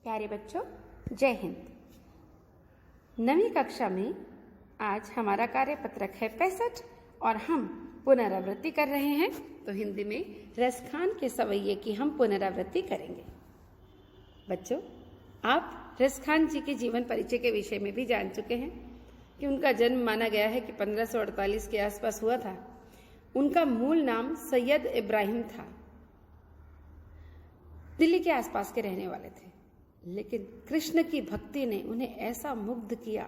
प्यारे बच्चों, जय हिंद। 9वीं कक्षा में आज हमारा कार्यपत्रक है 65 और हम पुनरावृत्ति कर रहे हैं। तो हिंदी में रसखान के सवैये की हम पुनरावृत्ति करेंगे। बच्चों, आप रसखान जी के जीवन परिचय के विषय में भी जान चुके हैं कि उनका जन्म माना गया है कि 1548 के आसपास हुआ था। उनका मूल नाम सैयद इब्राहिम था। दिल्ली के आसपास के रहने वाले थे, लेकिन कृष्ण की भक्ति ने उन्हें ऐसा मुग्ध किया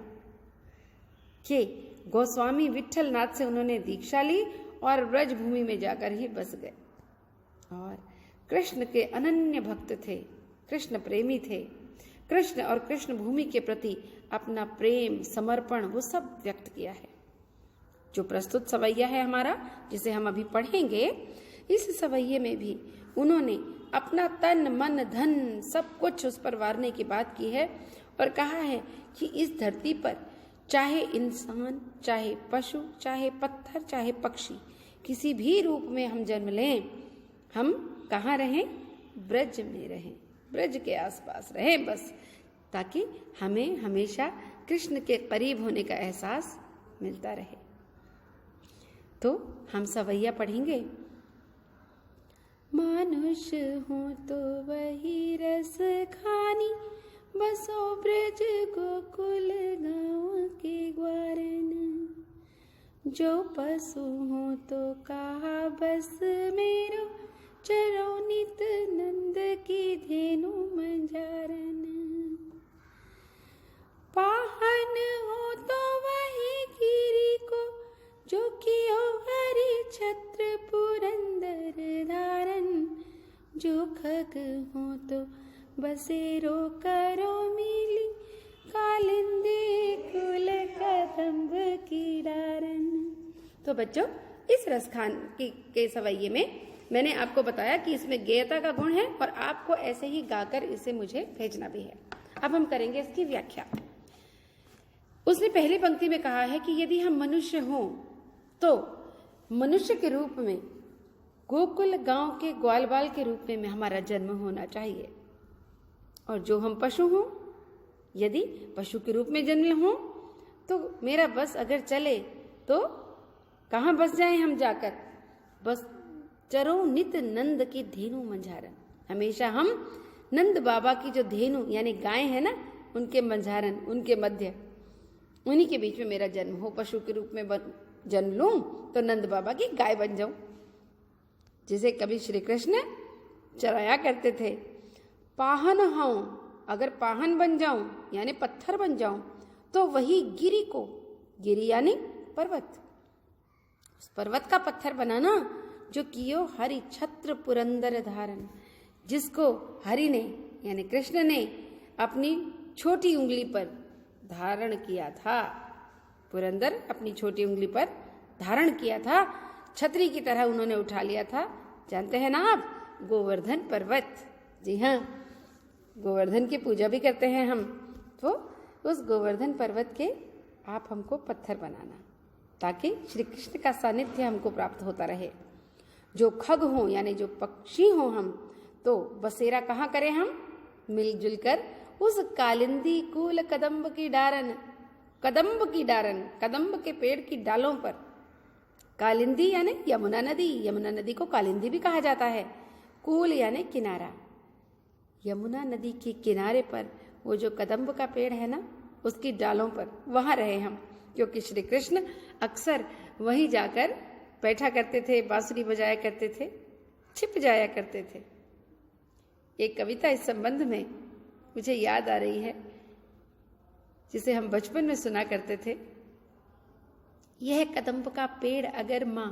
कि गोस्वामी विट्ठल नाथ से उन्होंने दीक्षा ली और ब्रज भूमि में जाकर ही बस गए। और कृष्ण के अनन्य भक्त थे, कृष्ण प्रेमी थे। कृष्ण और कृष्ण भूमि के प्रति अपना प्रेम, समर्पण वो सब व्यक्त किया है। जो प्रस्तुत सवैया है हमारा, जिसे हम अभी पढ़ेंगे, इस सवैये में भी उन्होंने अपना तन मन धन सब कुछ उस पर वारने की बात की है और कहा है कि इस धरती पर चाहे इंसान, चाहे पशु, चाहे पत्थर, चाहे पक्षी, किसी भी रूप में हम जन्म लें, हम कहाँ रहें? ब्रज में रहें, ब्रज के आसपास रहें बस, ताकि हमें हमेशा कृष्ण के करीब होने का एहसास मिलता रहे। तो हम सवैया पढ़ेंगे। मानुष हूँ तो वही रस खानी, बसो ब्रज गोकुल गाँव के ग्वारन। जो पशु हूँ तो कहा बस मेरो, चरो नित नंद की धेनु मंझारन। पाहन हो तो वही गिरी को, जो कियो हरि छत्र पुरंदर धारन। जो खग हो तो बसेरो करो मिली, कालिंदी कुल कदम्ब की डारन। तो बच्चों, इस रसखान के सवैये में मैंने आपको बताया कि इसमें गेयता का गुण है और आपको ऐसे ही गाकर इसे मुझे भेजना भी है। अब हम करेंगे इसकी व्याख्या। उसने पहली पंक्ति में कहा है कि यदि हम मनुष्य हों तो मनुष्य के रूप में गोकुल गांव के ग्वाल बाल के रूप में हमारा जन्म होना चाहिए। और जो हम पशु हों, यदि पशु के रूप में जन्म हों, तो मेरा बस अगर चले तो कहाँ बस जाएं हम जाकर? बस चरो नित नंद की धेनु मंझारन। हमेशा हम नंद बाबा की जो धेनु यानी गाय है ना, उनके मंझारन, उनके मध्य, उन्हीं के बीच में मेरा जन्म हो। पशु के रूप में जन्म लूं तो नंद बाबा की गाय बन जाऊं, जिसे कभी श्री कृष्ण चराया करते थे। पाहन हूं, अगर पाहन बन जाऊं यानी पत्थर बन जाऊं, तो वही गिरी को, गिरी यानी पर्वत, उस पर्वत का पत्थर बनाना जो कियो हरि छत्र पुरंदर धारन, जिसको हरि ने यानी कृष्ण ने अपनी छोटी उंगली पर धारण किया था। पुरंदर अपनी छोटी उंगली पर धारण किया था, छतरी की तरह उन्होंने उठा लिया था। जानते हैं ना आप, गोवर्धन पर्वत। जी हाँ, गोवर्धन की पूजा भी करते हैं हम। तो उस गोवर्धन पर्वत के आप हमको पत्थर बनाना, ताकि श्री कृष्ण का सानिध्य हमको प्राप्त होता रहे। जो खग हों यानी जो पक्षी हों हम, तो बसेरा कहाँ करें हम? मिलजुल कर उस कालिंदी कुल कदम्ब की डारन, कदम्ब की डारन, कदम्ब के पेड़ की डालों पर। कालिंदी यानी यमुना नदी, यमुना नदी को कालिंदी भी कहा जाता है। कूल यानी किनारा, यमुना नदी के किनारे पर वो जो कदम्ब का पेड़ है ना, उसकी डालों पर वहां रहे हम, क्योंकि श्री कृष्ण अक्सर वहीं जाकर बैठा करते थे, बांसुरी बजाया करते थे, छिप जाया करते थे। एक कविता इस संबंध में मुझे याद आ रही है, जिसे हम बचपन में सुना करते थे। यह कदम्ब का पेड़ अगर माँ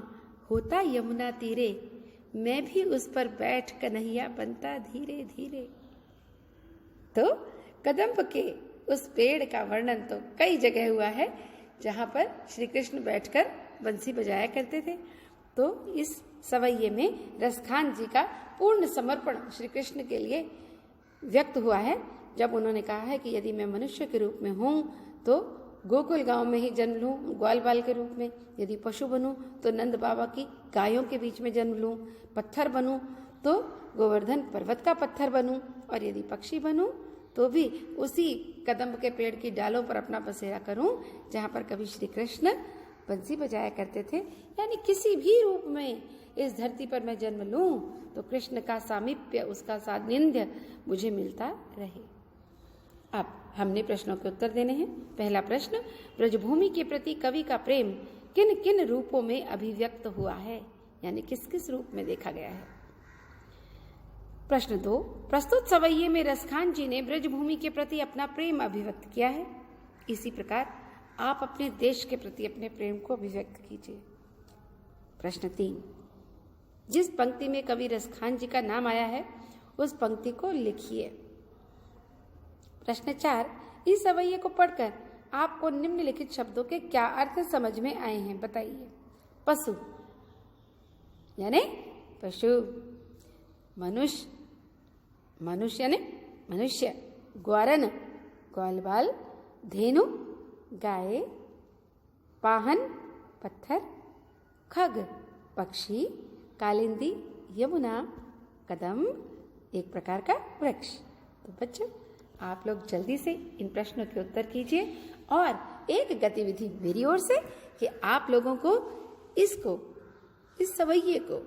होता यमुना तीरे, मैं भी उस पर बैठ कन्हैया बनता धीरे धीरे। तो कदम्ब के उस पेड़ का वर्णन तो कई जगह हुआ है, जहाँ पर श्री कृष्ण बैठकर बंसी बजाया करते थे। तो इस सवैये में रसखान जी का पूर्ण समर्पण श्री कृष्ण के लिए व्यक्त हुआ है, जब उन्होंने कहा है कि यदि मैं मनुष्य के रूप में हूँ तो गोकुल गांव में ही जन्म लूं ग्वाल बाल के रूप में, यदि पशु बनूं तो नंद बाबा की गायों के बीच में जन्म लूं, पत्थर बनूं तो गोवर्धन पर्वत का पत्थर बनूं, और यदि पक्षी बनूं तो भी उसी कदम्ब के पेड़ की डालों पर अपना बसेरा करूं जहां पर कभी श्री कृष्ण बंसी बजाया करते थे। यानी किसी भी रूप में इस धरती पर मैं जन्म लूं तो कृष्ण का सामीप्य, उसका सानिध्य मुझे मिलता रहे। अब हमने प्रश्नों के उत्तर देने हैं। पहला प्रश्न, ब्रजभूमि के प्रति कवि का प्रेम किन किन रूपों में अभिव्यक्त हुआ है, यानी किस किस रूप में देखा गया है। प्रश्न 2, प्रस्तुत सवैये में रसखान जी ने ब्रजभूमि के प्रति अपना प्रेम अभिव्यक्त किया है। इसी प्रकार आप अपने देश के प्रति अपने प्रेम को अभिव्यक्त कीजिए। प्रश्न 3, जिस पंक्ति में कवि रसखान जी का नाम आया है उस पंक्ति को लिखिए। प्रश्न 4, इस सवैये को पढ़कर आपको निम्नलिखित शब्दों के क्या अर्थ समझ में आए हैं, बताइए। पशु यानी पशु, मनुष्य मनुष्य यानी मनुष्य, ग्वारन ग्वालबाल, धेनु गाय, पाहन पत्थर, खग पक्षी, कालिंदी यमुना, कदम एक प्रकार का वृक्ष। तो बच्चों आप लोग जल्दी से इन प्रश्नों के उत्तर कीजिए और एक गतिविधि मेरी ओर से कि आप लोगों को इस सवैये को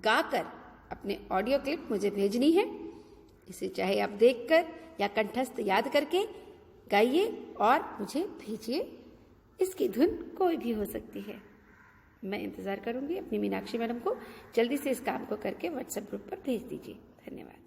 गाकर अपने ऑडियो क्लिप मुझे भेजनी है। इसे चाहे आप देखकर या कंठस्थ याद करके गाइए और मुझे भेजिए। इसकी धुन कोई भी हो सकती है। मैं इंतजार करूंगी अपनी मीनाक्षी मैडम को। जल्दी से इस काम को करके व्हाट्सएप ग्रुप पर भेज दीजिए। धन्यवाद।